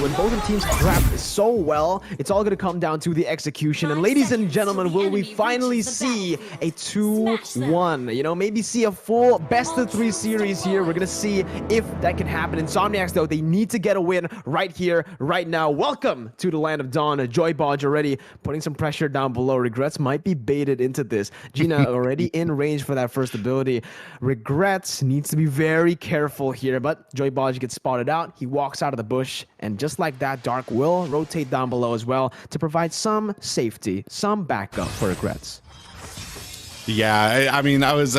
when both of the teams grab so well, it's all going to come down to the execution. And ladies and gentlemen, will we finally see a 2-1? You know, maybe see a full best-of-3 series here. We're going to see if that can happen. Insomniacs, though, they need to get a win right here, right now. Welcome to the Land of Dawn. Joybodge already putting some pressure down below. Regrets might be baited into this. Gina already in range for that first ability. Regrets needs to be very careful here, but Joybodge gets spotted out. He walks out of the bush, and just like that, Dark will rotate down below as well to provide some safety, some backup for Regrets. Yeah, I mean, I was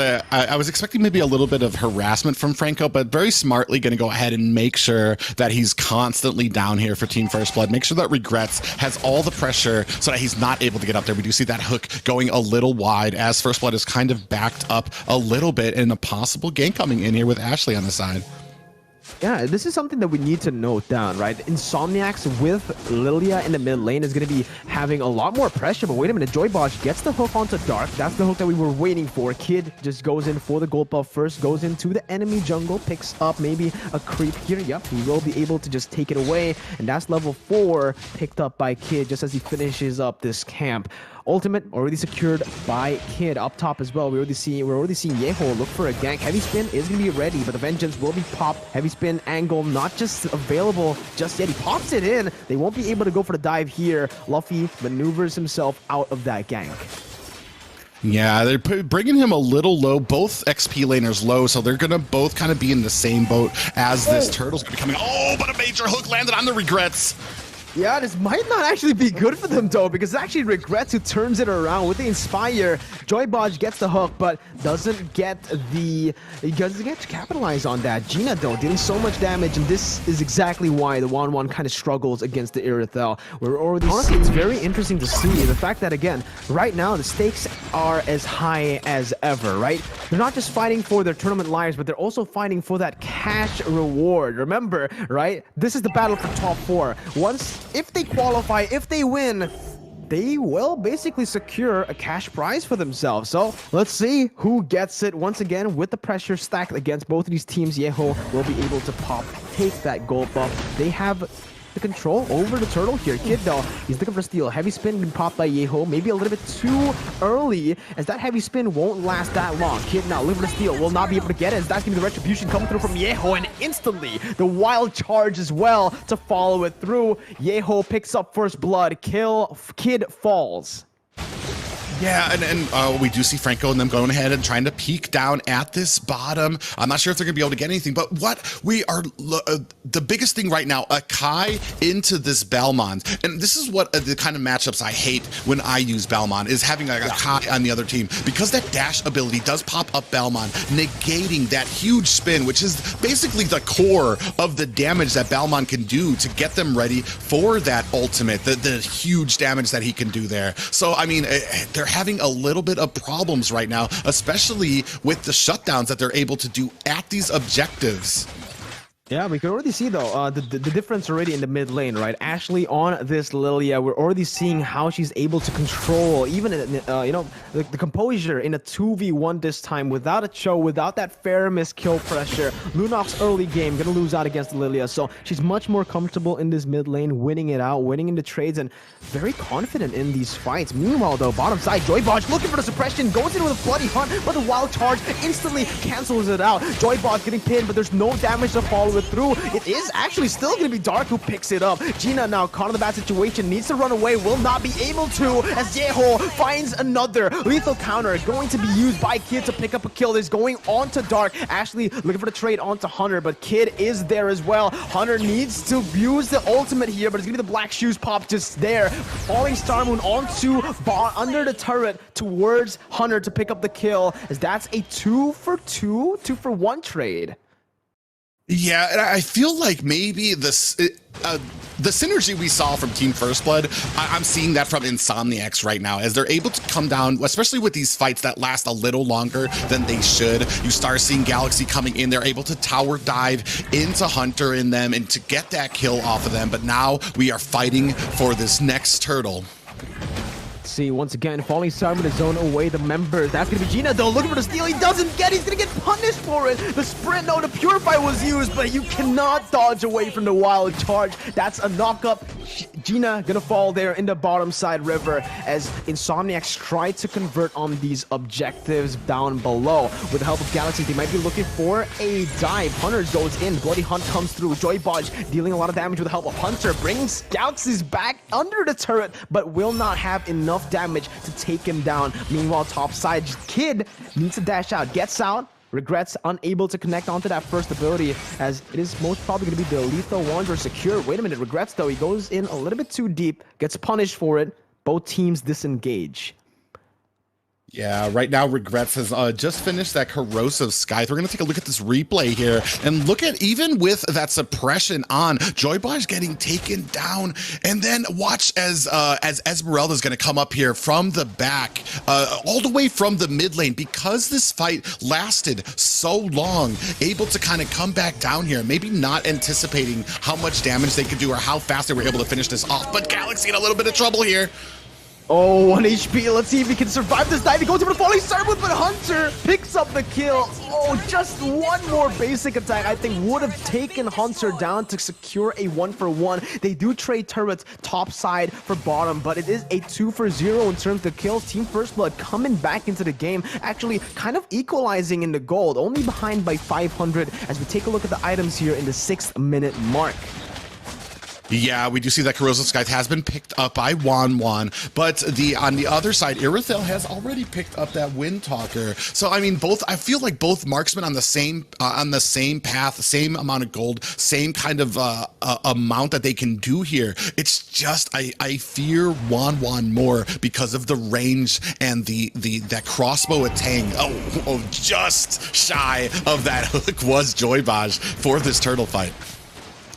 expecting maybe a little bit of harassment from Franco, but very smartly going to go ahead and make sure that he's constantly down here for Team First Blood. Make sure that Regrets has all the pressure so that he's not able to get up there. We do see that hook going a little wide as First Blood is kind of backed up a little bit, and a possible gank coming in here with Ashley on the side. Yeah, this is something that we need to note down, right? Insomniacs with Lilia in the mid lane is going to be having a lot more pressure, but wait a minute, Joybodge gets the hook onto Dark. That's the hook that we were waiting for. Kid just goes in for the gold buff first, goes into the enemy jungle, picks up maybe a creep here. Yep, he will be able to just take it away, and that's level 4 picked up by Kid just as he finishes up this camp. Ultimate already secured by Kid up top as well. We're already seeing Yeho look for a gank. Heavy spin is gonna be ready, but the vengeance will be popped. Heavy spin angle not just available just yet. He pops it in. They won't be able to go for the dive here. Luffy maneuvers himself out of that gank. Yeah, they're bringing him a little low, both XP laners low, so they're gonna both kind of be in the same boat as this turtle's gonna be coming. Oh, but a major hook landed on the Regrets. Yeah, this might not actually be good for them though, because it actually Regrets who turns it around with the Inspire. Joybodge gets the hook, but doesn't get to capitalize on that. Gina though, dealing so much damage, and this is exactly why the 1-1 kind of struggles against the Irithel. We're already honestly, it's very interesting to see the fact that, again, right now the stakes are as high as ever, right? They're not just fighting for their tournament lives, but they're also fighting for that cash reward. Remember, right? This is the battle for top 4. If they qualify, if they win, they will basically secure a cash prize for themselves. So let's see who gets it. Once again, with the pressure stacked against both of these teams, Yeho will be able to take that gold buff. They have the control over the turtle here. Kid though, he's looking for steal. Heavy spin been popped by Yeho, maybe a little bit too early, as that heavy spin won't last that long. Kid now looking for the steal, will not be able to get it, as that's gonna be the retribution coming through from Yeho, and instantly the wild charge as well to follow it through. Yeho picks up first blood, Kid falls. Yeah, and we do see Franco and them going ahead and trying to peek down at this bottom. I'm not sure if they're going to be able to get anything, but what we are, the biggest thing right now, a Kai into this Belmont. And this is what the kind of matchups I hate when I use Belmont, is having a Kai on the other team. Because that dash ability does pop up Belmont, negating that huge spin, which is basically the core of the damage that Belmont can do to get them ready for that ultimate, the huge damage that he can do there. So, I mean, they're having a little bit of problems right now, especially with the shutdowns that they're able to do at these objectives. Yeah, we can already see though the difference already in the mid lane, right? Ashley on this Lilia, we're already seeing how she's able to control even you know, the composure in a 2v1 this time, without a choke, without that Faramis kill pressure. Lunok's early game gonna lose out against Lilia, so she's much more comfortable in this mid lane, winning it out, winning in the trades, and very confident in these fights. Meanwhile though, bottom side, Joybodge looking for the suppression, goes in with a bloody hunt, but the wild charge instantly cancels it out. Joybodge getting pinned, but there's no damage to follow it through. It is actually still going to be Dark who picks it up. Gina now caught in the bad situation, needs to run away, will not be able to, as Yeho finds another lethal counter going to be used by Kid to pick up a kill. Is going on to Dark. Ashley looking for the trade onto Hunter, but Kid is there as well. Hunter needs to use the ultimate here, but it's going to be the black shoes pop just there. Falling Star Moon onto under the turret towards Hunter to pick up the kill, as that's a 2-for-2, 2-for-1 trade. Yeah, and I feel like maybe the synergy we saw from Team First Blood, I'm seeing that from Insomniacs right now, as they're able to come down, especially with these fights that last a little longer than they should. You start seeing Galaxy coming in, they're able to tower dive into Hunter in them and to get that kill off of them, but now we are fighting for this next turtle. See, once again, falling Simon to zone away the members. That's gonna be Gina though, looking for the steal. He doesn't get it. He's gonna get punished for it. The sprint, no, the Purify was used, but you cannot dodge away from the wild charge. That's a knock-up. Gina gonna fall there in the bottom side river as Insomniacs try to convert on these objectives down below. With the help of Galaxy, they might be looking for a dive. Hunter goes in. Bloody Hunt comes through. Joybodge dealing a lot of damage with the help of Hunter. Brings Galaxy's back under the turret, but will not have enough damage to take him down. Meanwhile, top side, Kid needs to dash out. Gets out. Regrets unable to connect onto that first ability, as it is most probably going to be the lethal Wanderer secure. Wait a minute, Regrets though, he goes in a little bit too deep, gets punished for it. Both teams disengage. Yeah, right now Regrets has just finished that corrosive scythe. We're gonna take a look at this replay here and look at, even with that suppression on, Joybodge getting taken down, and then watch as Esmeralda's gonna come up here from the back, all the way from the mid lane, because this fight lasted so long, able to kind of come back down here, maybe not anticipating how much damage they could do or how fast they were able to finish this off. But Galaxy in a little bit of trouble here. Oh, 1 HP. Let's see if he can survive this dive. He goes over the falling Starwood, but Hunter picks up the kill. Oh, just one more basic attack, I think, would have taken Hunter down to secure a 1-for-1. They do trade turrets top side for bottom, but it is a 2-for-0 in terms of kills. Team First Blood coming back into the game, actually kind of equalizing in the gold, only behind by 500 as we take a look at the items here in the 6th minute mark. Yeah, we do see that Corrosive Scythe has been picked up by Wanwan, but on the other side, Irithel has already picked up that Wind Talker. So I mean, I feel like both marksmen on the same path, same amount of gold, same kind of amount that they can do here. It's just I fear Wanwan more because of the range and that crossbow at Tang. Oh, just shy of that hook was Joybodge for this turtle fight.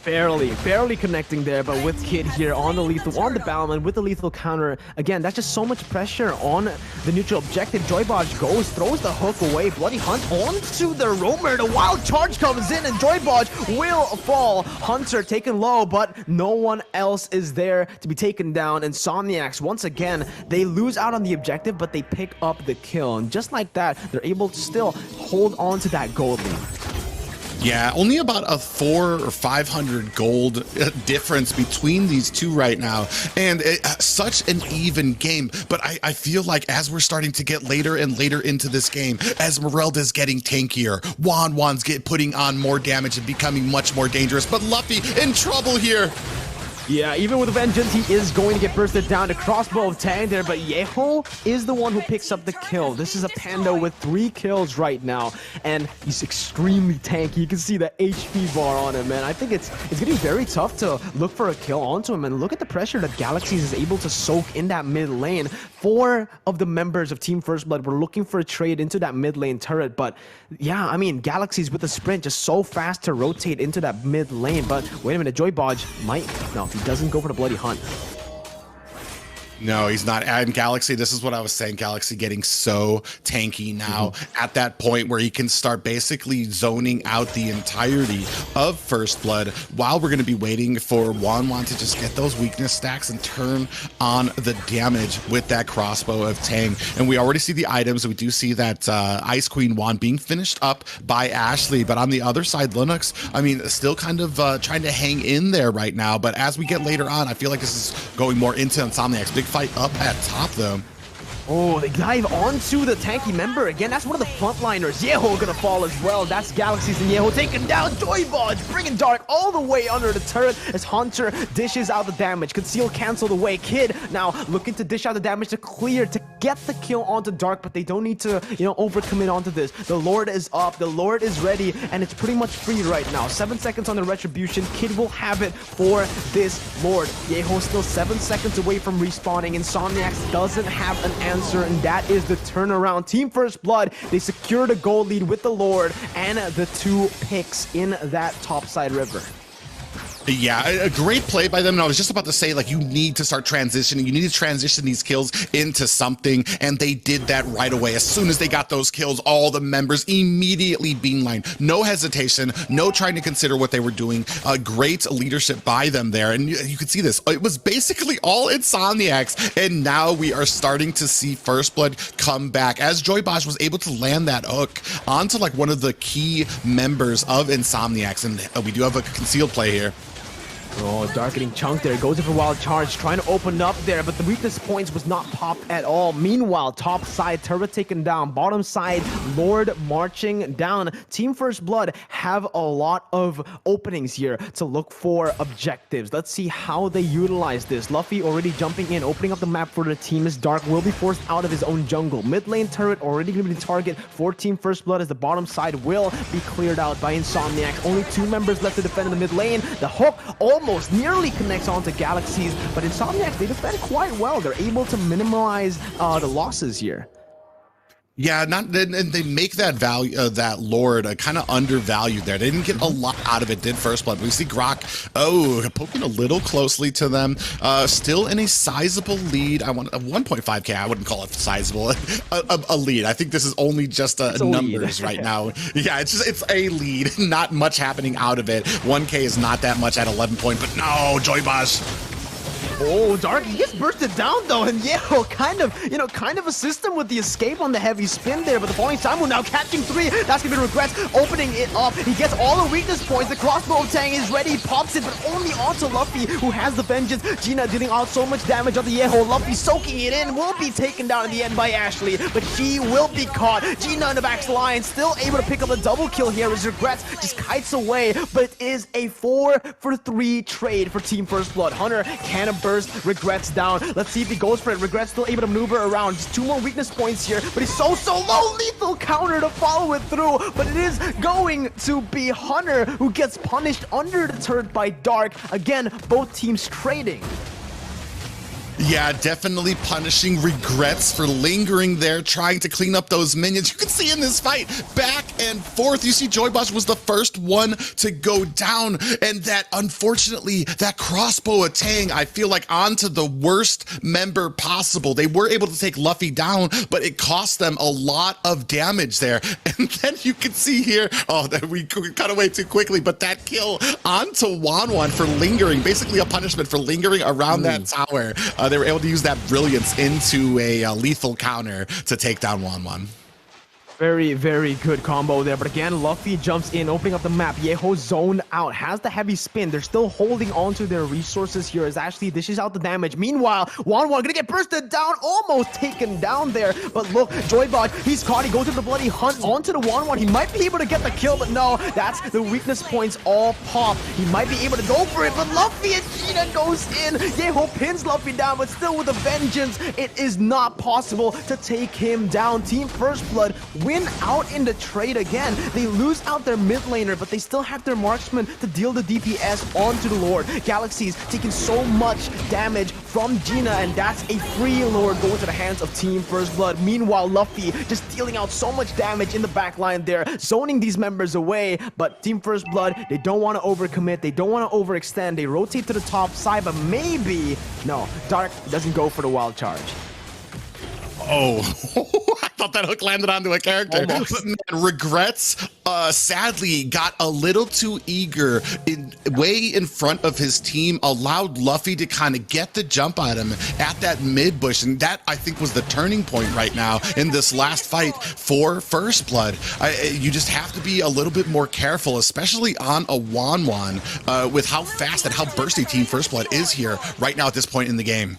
Barely connecting there, but with Kid here on the lethal, on the Balman with the lethal counter. Again, that's just so much pressure on the neutral objective. Joybodge goes, throws the hook away. Bloody Hunt onto the roamer. The wild charge comes in and Joybodge will fall. Hunter taken low, but no one else is there to be taken down. Insomniacs, once again, they lose out on the objective, but they pick up the kill. And just like that, they're able to still hold on to that gold lead. Yeah, only about a 400 or 500 gold difference between these two right now, and such an even game. But I feel like as we're starting to get later and later into this game, Esmeralda's getting tankier, Wanwan's putting on more damage and becoming much more dangerous, but Luffy in trouble here. Yeah, even with Vengeance, he is going to get bursted down. The crossbow of Tang there, but Yeho is the one who picks up the kill. This is a Panda with 3 kills right now, and he's extremely tanky. You can see the HP bar on him, man. I think it's going to be very tough to look for a kill onto him, and look at the pressure that Galaxies is able to soak in that mid lane. 4 of the members of Team First Blood were looking for a trade into that mid lane turret, but yeah, I mean, Galaxies with the sprint just so fast to rotate into that mid lane, but wait a minute, Joybodge might... No, he doesn't go for the Bloody Hunt. No, he's not. And Galaxy, this is what I was saying, Galaxy getting so tanky now at that point where he can start basically zoning out the entirety of First Blood while we're going to be waiting for Wanwan to just get those weakness stacks and turn on the damage with that crossbow of Tang. And we already see the items. We do see that Ice Queen Wan being finished up by Ashley, but on the other side, Linux, I mean, still kind of trying to hang in there right now. But as we get later on, I feel like this is going more into Insomniacs. Big fight up at top though. Oh, they dive onto the tanky member again. That's one of the frontliners. Yeho gonna fall as well. That's Galaxies and Yeho taking down Joybodge, bringing Dark all the way under the turret as Hunter dishes out the damage. Conceal canceled away. Kid now looking to dish out the damage to clear, to get the kill onto Dark, but they don't need to, overcommit onto this. The Lord is up, the Lord is ready, and it's pretty much free right now. 7 seconds on the retribution. Kid will have it for this Lord. Yeho still 7 seconds away from respawning. Insomniacs doesn't have an answer, and that is the turnaround. Team First Blood, they secure the gold lead with the Lord and the 2 picks in that topside river. Yeah, a great play by them. And I was just about to say, like, you need to start transitioning. You need to transition these kills into something. And they did that right away. As soon as they got those kills, all the members immediately beeline. No hesitation, no trying to consider what they were doing. Great leadership by them there. And you could see this. It was basically all Insomniacs. And now we are starting to see First Blood come back as Joybosh was able to land that hook onto like one of the key members of Insomniacs. And we do have a concealed play here. Oh, Dark getting chunked there. Goes in for wild charge, trying to open up there, but the weakness points was not popped at all. Meanwhile, top side, turret taken down. Bottom side, Lord marching down. Team First Blood have a lot of openings here to look for objectives. Let's see how they utilize this. Luffy already jumping in, opening up the map for the team as Dark will be forced out of his own jungle. Mid lane turret already going to be the target for Team First Blood as the bottom side will be cleared out by Insomniacs. Only 2 members left to defend in the mid lane. The hook almost nearly connects onto Galaxies, but Insomniacs, they defend quite well. They're able to minimize the losses here. Yeah, and they make that value, that Lord, kind of undervalued there. They didn't get a lot out of it, did First Blood. We see Grok, poking a little closely to them. Still in a sizable lead. I want a 1.5K. I wouldn't call it sizable. a lead. I think this is only just numbers right now. Yeah, it's a lead. Not much happening out of it. 1K is not that much at 11 point, but no, Joybosh. Oh, Dark, he gets bursted down though, and yeah, kind of assist him with the escape on the heavy spin there, but the falling Simon now catching 3, that's gonna be regrets, opening it up, he gets all the weakness points, the crossbow of Tang is ready, pops it, but only onto Luffy, who has the vengeance. Gina dealing out so much damage on the Yeho, Luffy soaking it in, will be taken down in the end by Ashley, but she will be caught. Gina in the back line, still able to pick up a double kill here as Regrets just kites away, but it is a 4-for-3 trade for Team First Blood. Hunter can burst Regrets down. Let's see if he goes for it. Regrets still able to maneuver around. Just 2 more weakness points here, but he's so low. Lethal counter to follow it through, but it is going to be Hunter who gets punished under the turret by Dark. Again, both teams trading. Yeah, definitely punishing Regrets for lingering there, trying to clean up those minions. You can see in this fight, back and forth, you see Joybosh was the first one to go down, and that, unfortunately, that crossbow of Tang, I feel like onto the worst member possible. They were able to take Luffy down, but it cost them a lot of damage there. And then you can see here, we cut away too quickly, but that kill onto Wanwan for lingering, basically a punishment for lingering around that tower. They were able to use that brilliance into a lethal counter to take down Wanwan. Very, very good combo there, but again, Luffy jumps in, opening up the map. Yeho zoned out, has the heavy spin. They're still holding on to their resources here as Ashley dishes out the damage. Meanwhile, Wanwan gonna get bursted down, almost taken down there, but look, Joybot, he's caught. He goes to the bloody hunt onto the Wanwan. He might be able to get the kill, but no, that's the weakness points all pop. He might be able to go for it, but Luffy and Gina goes in. Yeho pins Luffy down, but still with a vengeance, it is not possible to take him down. Team First Blood win out in the trade again. They lose out their mid laner, but they still have their marksman to deal the DPS onto the Lord. Galaxies taking so much damage from Gina, and that's a free Lord going to the hands of Team First Blood. Meanwhile, Luffy just dealing out so much damage in the back line there, zoning these members away, but Team First Blood, they don't want to overcommit, they don't want to overextend, they rotate to the top side, but maybe, no, Dark doesn't go for the wild charge. Oh, I thought that hook landed onto a character. But man, Regrets sadly got a little too eager, way in front of his team, allowed Luffy to kind of get the jump on him at that mid bush, and that I think was the turning point right now in this last fight for First Blood. You just have to be a little bit more careful, especially on a Wanwan, with how fast and how bursty Team First Blood is here right now at this point in the game.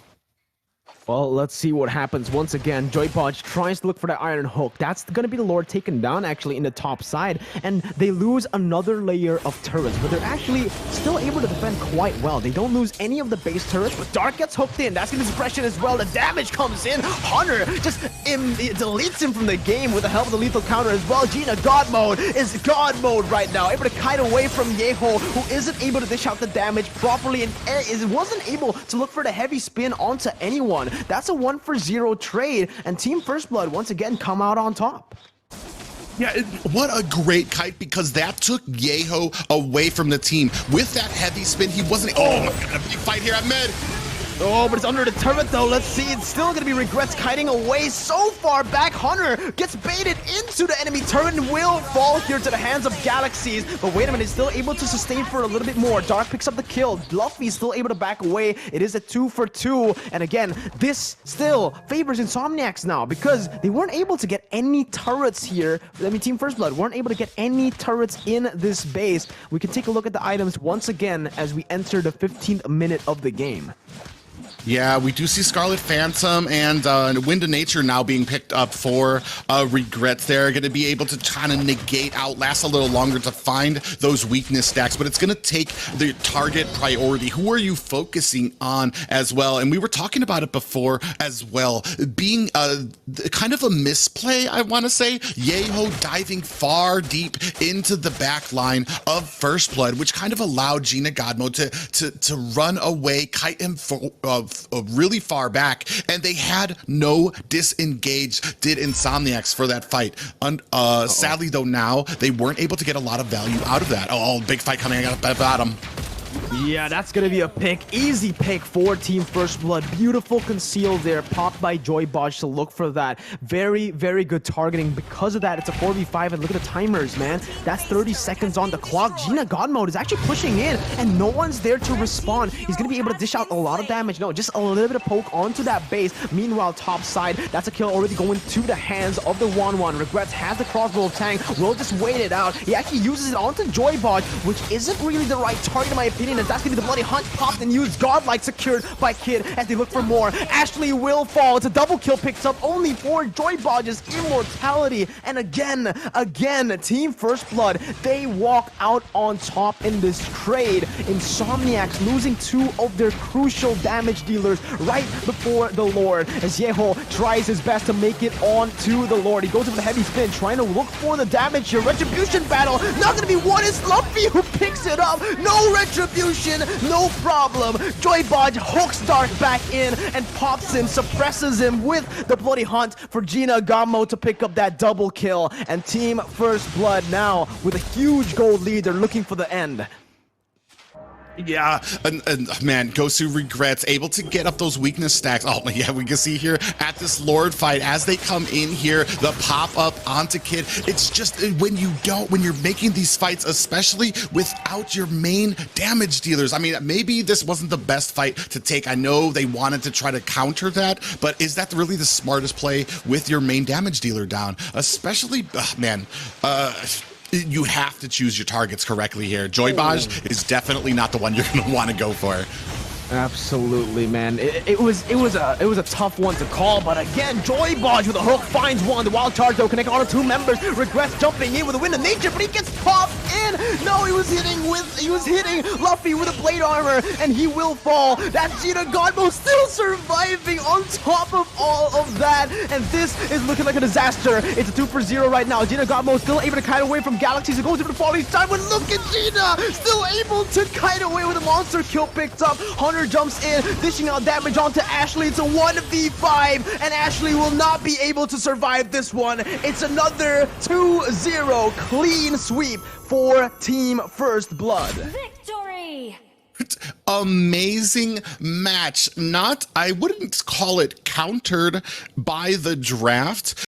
Well, let's see what happens. Once again, Joybot tries to look for that iron hook. That's going to be the Lord taken down, actually, in the top side. And they lose another layer of turrets, but they're actually still able to defend quite well. They don't lose any of the base turrets, but Dark gets hooked in. That's going to be suppression as well. The damage comes in. Hunter just deletes him from the game with the help of the lethal counter as well. Gina, God mode, is God mode right now. Able to kite away from Yeho, who isn't able to dish out the damage properly and wasn't able to look for the heavy spin onto anyone. That's a 1-for-0 trade, and Team First Blood once again come out on top. Yeah, what a great kite, because that took Yeho away from the team. With that heavy spin, he wasn't. Oh my god, a big fight here at mid. Oh, but it's under the turret though. Let's see. It's still going to be Regrets kiting away so far back. Hunter gets baited into the enemy turret and will fall here to the hands of Galaxies. But wait a minute, he's still able to sustain for a little bit more. Dark picks up the kill. Luffy's still able to back away. It is a 2 for 2. And again, this still favors Insomniacs now because they weren't able to get any turrets here. I mean, Team First Blood weren't able to get any turrets in this base. We can take a look at the items once again as we enter the 15th minute of the game. Yeah, we do see Scarlet Phantom and Wind of Nature now being picked up for Regrets. They're going to be able to kind of negate, outlast a little longer to find those weakness stacks, but it's going to take the target priority. Who are you focusing on as well? And we were talking about it before as well, being kind of a misplay, I want to say. Yeho diving far deep into the back line of First Blood, which kind of allowed Gina Godmo to run away, kite him really far back, and they had no disengage, did Insomniacs, for that fight. Sadly though, now they weren't able to get a lot of value out of that. Oh, big fight coming out at the bottom. Yeah, that's gonna be a pick. Easy pick for Team First Blood. Beautiful conceal there, popped by Joybodge to look for that. Very, very good targeting. Because of that, it's a 4v5, and look at the timers, man. That's 30 seconds on the clock. Gina Godmode is actually pushing in, and no one's there to respond. He's gonna be able to dish out a lot of damage. No, just a little bit of poke onto that base. Meanwhile, top side, that's a kill already going to the hands of the 1-1. Regrets has the crossbow of Tang. Will just wait it out. He actually uses it onto Joybodge, which isn't really the right target in my opinion. As that's gonna be the bloody hunt popped and used, godlike secured by Kid as they look for more. Ashley will fall. It's a double kill picked up only for Joybodge's immortality. And again, Team First Blood, they walk out on top in this trade. Insomniacs losing 2 of their crucial damage dealers right before the Lord, as Yeho tries his best to make it on to the Lord. He goes over the heavy spin, trying to look for the damage here. Retribution battle, not gonna be one. It's Luffy who picks it up. No retribution, no problem. Joybodge hooks Dark back in and pops him, suppresses him with the bloody hunt for Gina Godmo to pick up that double kill. And Team First Blood now with a huge gold lead. They're looking for the end. Yeah, and man, Gosu Regrets able to get up those weakness stacks. Oh yeah, we can see here at this Lord fight as they come in here, the pop up onto Kid. It's just when you're making these fights, especially without your main damage dealers. I mean, maybe this wasn't the best fight to take. I know they wanted to try to counter that, but is that really the smartest play with your main damage dealer down? Especially, you have to choose your targets correctly here. Joybodge is definitely not the one you're going to want to go for. Absolutely, man. It was a tough one to call, but again, Joybodge with a hook finds one. The wild charge though connecting all the 2 members. Regrets jumping in with a Wind of Nature, but he gets popped in. No, he was hitting Luffy with a blade armor, and he will fall. That's Gina Godmo still surviving on top of all of that, and this is looking like a disaster. It's a 2 for 0 right now. Gina Godmo still able to kite away from Galaxies. It goes into the falling side, but look at Gina still able to kite away with a monster kill picked up. Hunter jumps in, dishing out damage onto Ashley. It's a 1v5, and Ashley will not be able to survive this one. It's another 2-0 clean sweep for Team First Blood. Victory! Amazing match. I wouldn't call it countered by the draft,